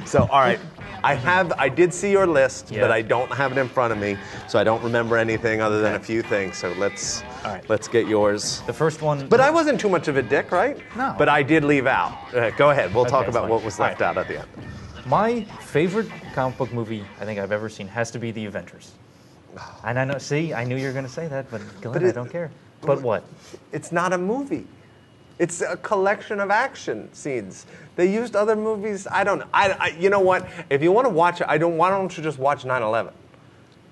So, all right. I did see your list, Yeah. but I don't have it in front of me, so I don't remember anything other than a few things. So let's get yours. The first one. But I wasn't too much of a dick, right? No. But I did leave out. Go ahead. We'll talk it's about fine. what was left All out at the end. My favorite comic book movie I think I've ever seen has to be The Avengers. And I know, see, I knew you were going to say that, but Glenn, I don't care. But what? It's not a movie. It's a collection of action scenes. They used other movies. I don't know. You know what? If you want to watch it, why don't you just watch 9/11?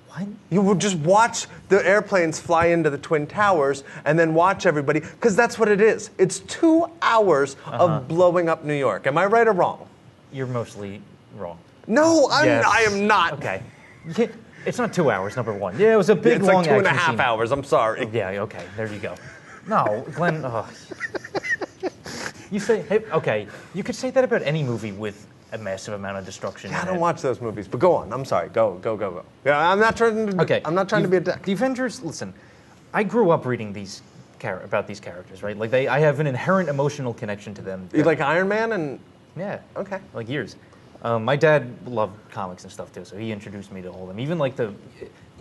What? You would just watch the airplanes fly into the Twin Towers and then watch everybody, because that's what it is. It's 2 hours of blowing up New York. Am I right or wrong? You're mostly wrong. No, Yes. I am not. Okay. It's not 2 hours, number one. Yeah, it was a big, It's long like 2.5 action scene. hours. I'm sorry. Yeah, okay, there you go. No, Glenn, you say, hey, okay, you could say that about any movie with a massive amount of destruction. I in don't it. watch those movies, but go on. I'm sorry. Go. Yeah, I'm not trying to. Okay. I'm not trying to be a dick. The Avengers, listen, I grew up reading about these characters, right? Like I have an inherent emotional connection to them. You like Iron Man and? Yeah. Okay. Like years. My dad loved comics and stuff too, so he introduced me to all of them. Even like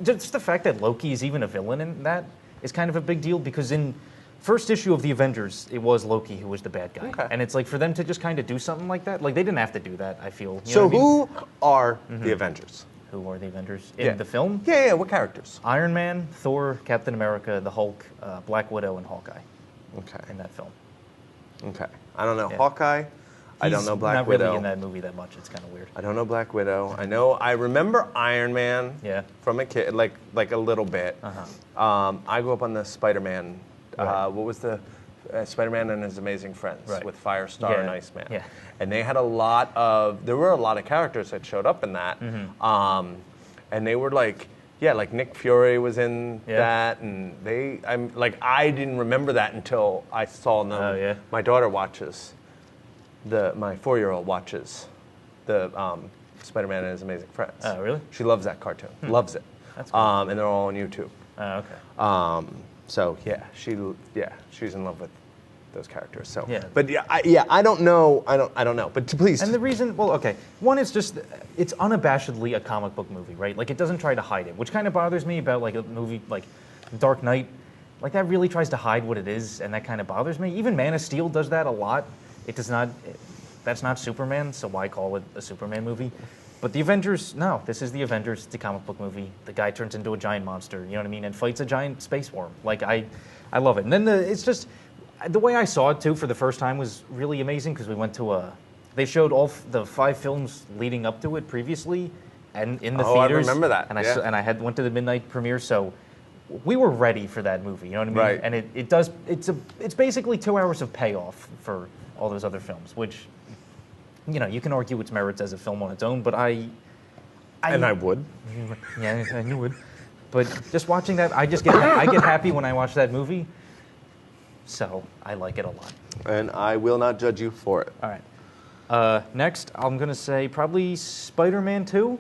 just the fact that Loki is even a villain in that is kind of a big deal, because in first issue of the Avengers, it was Loki who was the bad guy. Okay. And it's like for them to just kind of do something like that, like they didn't have to do that, I feel. You So know what I mean? who are the Avengers? Who are the Avengers in the film? Yeah. What characters? Iron Man, Thor, Captain America, the Hulk, Black Widow, and Hawkeye Okay. in that film. Okay. I don't know Yeah. Hawkeye. I don't He's know Black not Widow. really in that movie that much. It's kind of weird. I don't know Black Widow. I remember Iron Man. Yeah. From a kid, like a little bit. I grew up on the Spider-Man. Right. What was the Spider-Man and His Amazing Friends Right. with Firestar and Yeah. Iceman. Yeah. And they had there were a lot of characters that showed up in that. And they were like Nick Fury was in that, and I didn't remember that until I saw them. Oh, yeah. My daughter watches. My 4-year-old watches the Spider-Man and His Amazing Friends. Oh, really? She loves that cartoon. Loves it. That's cool. And they're all on YouTube. Oh, okay. So she's in love with those characters. So Yeah. But I don't know. I don't know. But please. And the reason, well, okay, one is just it's unabashedly a comic book movie, right? Like it doesn't try to hide it, which kind of bothers me about like a movie like Dark Knight. Like that really tries to hide what it is, and that kind of bothers me. Even Man of Steel does that a lot. It does not. That's not Superman, so why call it a Superman movie? But the Avengers, no, this is the Avengers. It's a comic book movie. The guy turns into a giant monster, you know what I mean, and fights a giant space worm. Like I love it. And then it's just the way I saw it too for the first time was really amazing, because we went to they showed all the 5 films leading up to it previously, and in the theaters. I remember that. And yeah. I went to the midnight premiere, so we were ready for that movie. You know what I mean? Right. And it's basically 2 hours of payoff for all those other films, which, you know, you can argue its merits as a film on its own, but I would. Yeah, I knew it. But just watching that, I get happy when I watch that movie. So I like it a lot. And I will not judge you for it. All right. Next, I'm gonna say probably Spider-Man 2.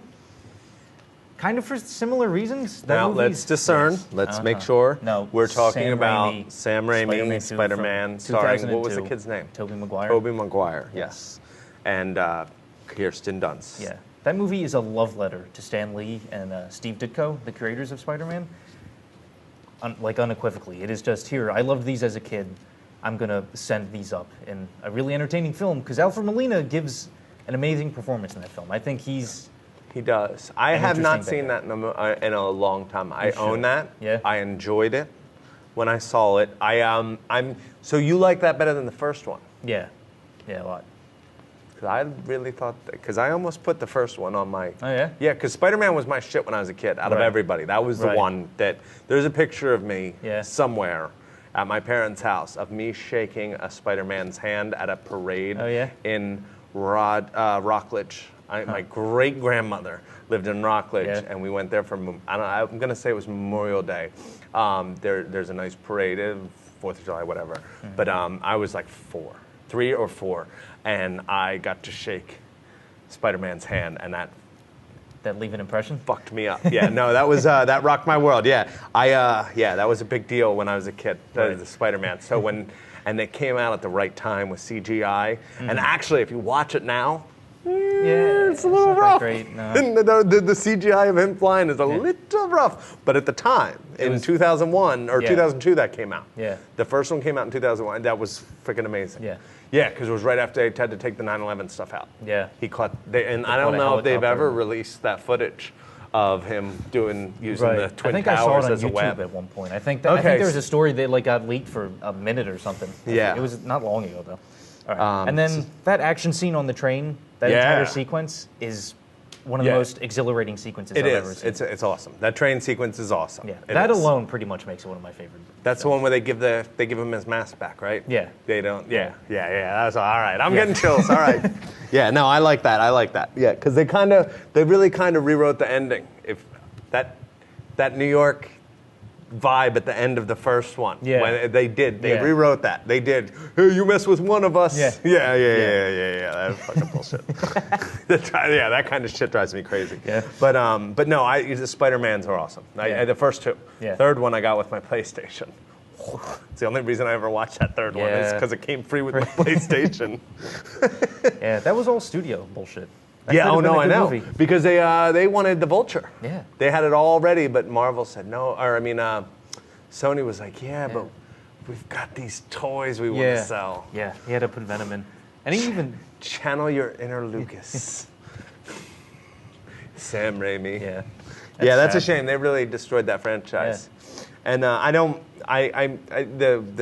Kind of for similar reasons. That Now movie's- let's discern. Yes. Let's make sure. No, we're talking Sam about Raimi, Sam Raimi, Spider-Man 2 Spider-Man, from starring what was the 2002. kid's name? Tobey Maguire. Tobey Maguire. Yes. And Kirsten Dunst. Yeah, that movie is a love letter to Stan Lee and Steve Ditko, the creators of Spider-Man. Unequivocally, it is just here. I loved these as a kid. I'm gonna send these up in a really entertaining film, because Alfred Molina gives an amazing performance in that film. I think He does. I An have not interesting seen that in a long time. I own should. that. Yeah. I enjoyed it when I saw it. So you like that better than the first one? Yeah, a lot. Because I really thought because I almost put the first one on my. Oh yeah. Yeah, because Spider-Man was my shit when I was a kid. Out of Right. everybody, that was the Right. one that there's a picture of me Yeah. somewhere at my parents' house of me shaking a Spider-Man's hand at a parade Oh, yeah? in Rockledge. My great grandmother lived in Rockledge, Yeah. and we went there for I'm gonna say it was Memorial Day. There's a nice parade, 4th of July, whatever. Mm-hmm. But I was like 3 or 4, and I got to shake Spider-Man's hand, and that that leave an impression? Fucked me up. Yeah, no, that was that rocked my world. Yeah, that was a big deal when I was a kid. The Spider-Man. So and it came out at the right time with CGI. And actually, if you watch it now, it's a little rough. Great, no. The CGI of him flying is a little rough. But at the time, in 2001 or 2002, that came out. Yeah. The first one came out in 2001. That was freaking amazing. Yeah. Yeah, because it was right after they had to take the 9/11 stuff out. Yeah. He caught, and I don't know if they've ever released that footage of him using the Twin Towers as a web. I think I saw it on YouTube at one point. I think there was a story that got leaked for a minute or something. Yeah. It was not long ago, though. All right. And then that action scene on the train, that entire sequence is one of the most exhilarating sequences I've ever seen. It's awesome. That train sequence is awesome. Yeah. That alone pretty much makes it one of my favorite. That's the one where they give him his mask back, right? Yeah. They don't. Yeah. That's all right. I'm getting chills. All right. Yeah. No, I like that. Yeah, because they really kind of rewrote the ending. If that New York vibe at the end of the first one. Yeah. When they rewrote that. They did. Hey, you mess with one of us. Yeah. Yeah. That was fucking bullshit. That kind of shit drives me crazy. Yeah. But no, the Spider-Mans are awesome. The first two. Yeah. Third one I got with my PlayStation. It's the only reason I ever watched that third one is because it came free with my PlayStation. Yeah, that was all studio bullshit. I know. Movie. Because they wanted the Vulture. Yeah. They had it all ready, but Marvel said no. Sony was like, but we've got these toys we want to sell. Yeah, he had to put Venom in. And he even... Channel your inner Lucas. Sam Raimi. Yeah. That's a shame. They really destroyed that franchise. Yeah. And the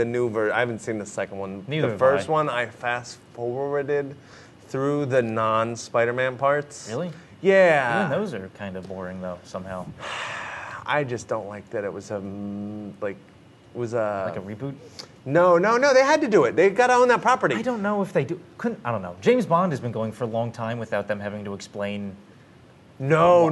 new version, I haven't seen the second one. Neither the first one, I fast-forwarded through the non-Spider-Man parts. Really? Yeah. Even those are kind of boring, though, somehow. I just don't like that it was like a reboot? No, they had to do it. They got to own that property. I don't know if they do. I don't know. James Bond has been going for a long time without them having to explain. No.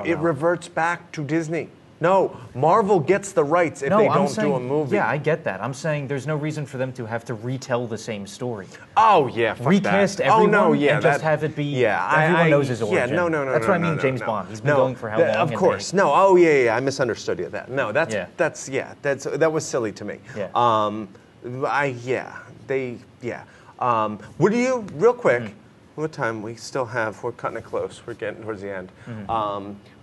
It reverts back to Disney. No, Marvel gets the rights if they don't do a movie. Yeah, I get that. I'm saying there's no reason for them to have to retell the same story. Oh, yeah, fuck recast that. everyone and just have it be everyone knows his origin. Yeah, no. That's what I mean, James Bond. He's been going for how long? Of course. No, I misunderstood you. No, that was silly to me. Yeah. Would you, real quick, what time? We're cutting it close. We're getting towards the end.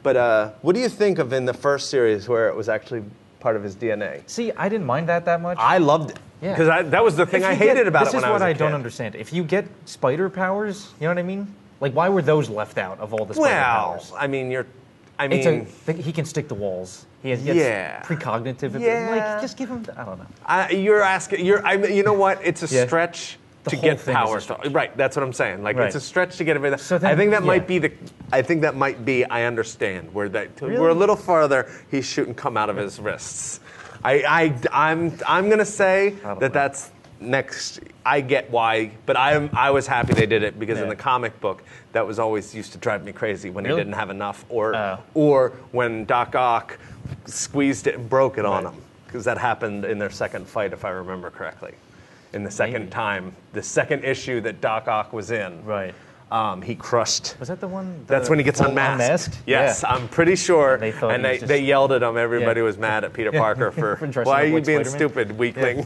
But what do you think of in the first series where it was actually part of his DNA? See, I didn't mind that much. I loved it. Yeah. Because that was the thing I hated about it when I was a kid. This is what I don't understand. If you get spider powers, you know what I mean? Like, why were those left out of all the spider powers? He can stick to walls. He has precognitive. Like, just give him. I don't know. You know what? It's a stretch to get powers. Right, that's what I'm saying. Like it's a stretch to get everything. So then, I think that might be I understand where we're a little farther. He's shooting come out of his wrists. I'm gonna say that's next. I get why, but I was happy they did it because in the comic book that was always used to drive me crazy when he didn't have enough, or when Doc Ock squeezed it and broke it on him, because that happened in their second fight if I remember correctly. In the second the second issue that Doc Ock was in. Right. He crushed. Was that the one? That's when he gets unmasked. Yes, yeah. I'm pretty sure. And they yelled at him. Everybody was mad at Peter Parker for why are you being stupid, weakling?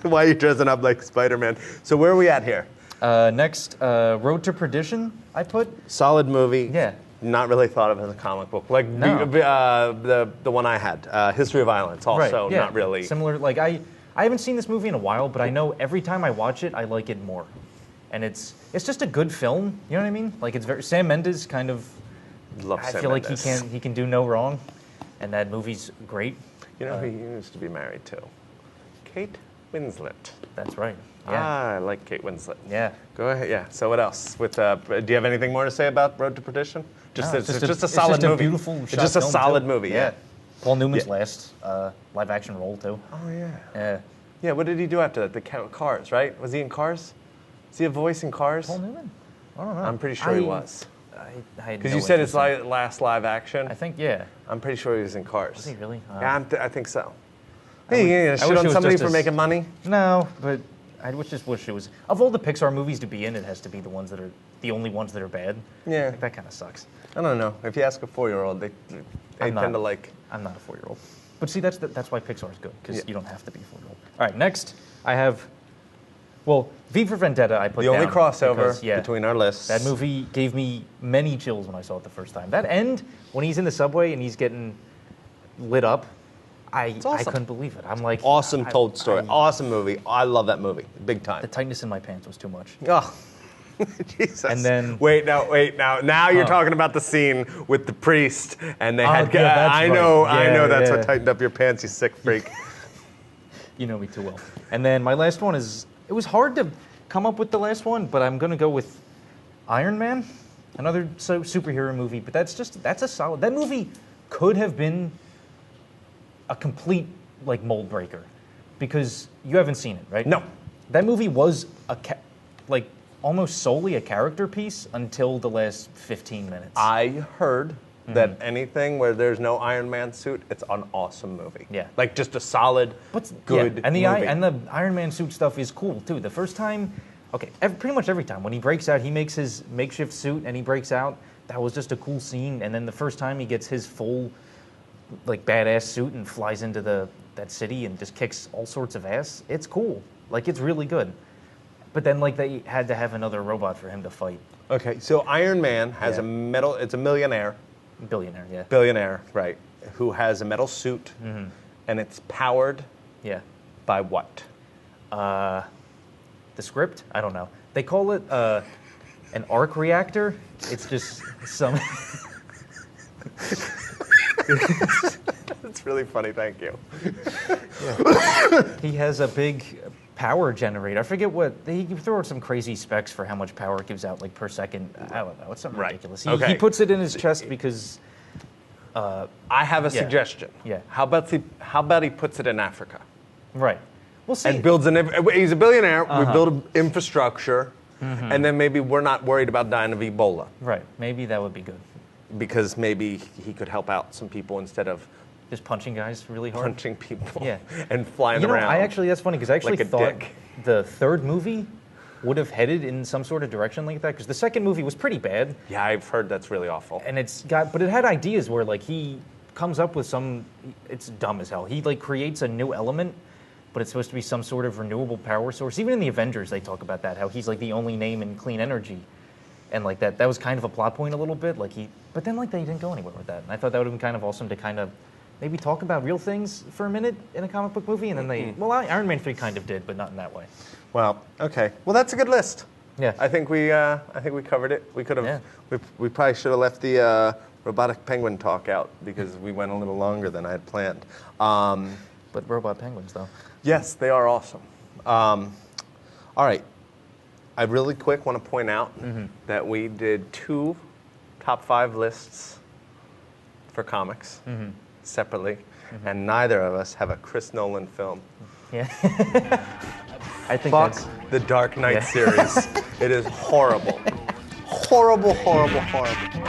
Why are you dressing up like Spider-Man? So where are we at here? Next, Road to Perdition, I put. Solid movie. Yeah. Not really thought of as a comic book. Like the one I had, History of Violence, also not really. Similar, like I haven't seen this movie in a while, but I know every time I watch it, I like it more. And it's just a good film, you know what I mean? Like it's very Sam Mendes kind of. I feel like he can do no wrong, and that movie's great. You know who he used to be married to? Kate Winslet. That's right. Yeah. I like Kate Winslet. Yeah. Go ahead. Yeah. So what else? Do you have anything more to say about Road to Perdition? It's just a solid movie. Beautiful. It's just a solid movie. Yeah. Paul Newman's last live action role too. Oh yeah. Yeah. Yeah. What did he do after that? The Cars, right? Was he in Cars? Is he a voice in Cars? Paul Newman? I don't know. I'm pretty sure he was. Because you said it's last live action. I think, yeah. I'm pretty sure he was in Cars. Was he really? Yeah, I think so. Hey, you gonna shit on somebody for making money? No, but I just wish it was, of all the Pixar movies to be in, it has to be the ones that are the only ones that are bad. Yeah. Like, that kind of sucks. I don't know. If you ask a 4-year-old, they tend to like. I'm not a 4-year-old. But see, that's why Pixar is good, because you don't have to be a 4-year-old. All right, next I have, well, V for Vendetta I put The down. only crossover because, between our lists. That movie gave me many chills when I saw it the first time. That end, when he's in the subway and he's getting lit up, I couldn't believe it. I'm like... Awesome told story. Awesome movie. I love that movie. Big time. The tightness in my pants was too much. Oh. Jesus. And then... Wait, now. Now you're talking about the scene with the priest, and they had... Yeah, I know that's what tightened up your pants, you sick freak. You know me too well. And then my last one is... It was hard to come up with the last one, but I'm going to go with Iron Man, another superhero movie. But that's a solid... That movie could have been a complete, like, mold breaker. Because you haven't seen it, right? No. That movie was almost solely a character piece until the last 15 minutes. I heard that anything where there's no Iron Man suit, it's an awesome movie. Yeah. Like just a solid, good and movie. And the Iron Man suit stuff is cool too. The first time, pretty much every time when he breaks out, he makes his makeshift suit and he breaks out. That was just a cool scene. And then the first time he gets his full, like, badass suit and flies into that city and just kicks all sorts of ass. It's cool. Like, it's really good. But then, like, they had to have another robot for him to fight. Okay, so Iron Man has it's a millionaire. Billionaire, yeah. Billionaire, right. Who has a metal suit, and it's powered by what? The script? I don't know. They call it an arc reactor. It's just some... It's really funny, thank you. He has a big power generator. I forget what, he threw out some crazy specs for how much power it gives out, like, per second. I don't know, it's something ridiculous. He puts it in his chest because... I have a suggestion. Yeah. How about he puts it in Africa? Right. We'll see. And builds he's a billionaire, we build an infrastructure, and then maybe we're not worried about dying of Ebola. Right, maybe that would be good. Because maybe he could help out some people instead of just punching guys really hard. Punching people and flying around. That's funny, because I actually thought the third movie would have headed in some sort of direction like that, because the second movie was pretty bad. Yeah, I've heard that's really awful. And but it had ideas where, like, he comes up with it's dumb as hell. He, like, creates a new element, but it's supposed to be some sort of renewable power source. Even in the Avengers, they talk about that, how he's, like, the only name in clean energy. And, like, that was kind of a plot point a little bit. But then, like, they didn't go anywhere with that. And I thought that would have been kind of awesome to kind of maybe talk about real things for a minute in a comic book movie. And then Iron Man 3 kind of did, but not in that way. Well, okay. Well, that's a good list. Yeah. I think we covered it. We could have. Yeah. We probably should have left the robotic penguin talk out because we went a little longer than I had planned. But robot penguins, though. Yes, they are awesome. All right. I really quick want to point out that we did 2 top 5 lists for comics separately, and neither of us have a Chris Nolan film. Yeah. I think Fuck the Dark Knight series. It is horrible. Horrible, horrible, horrible.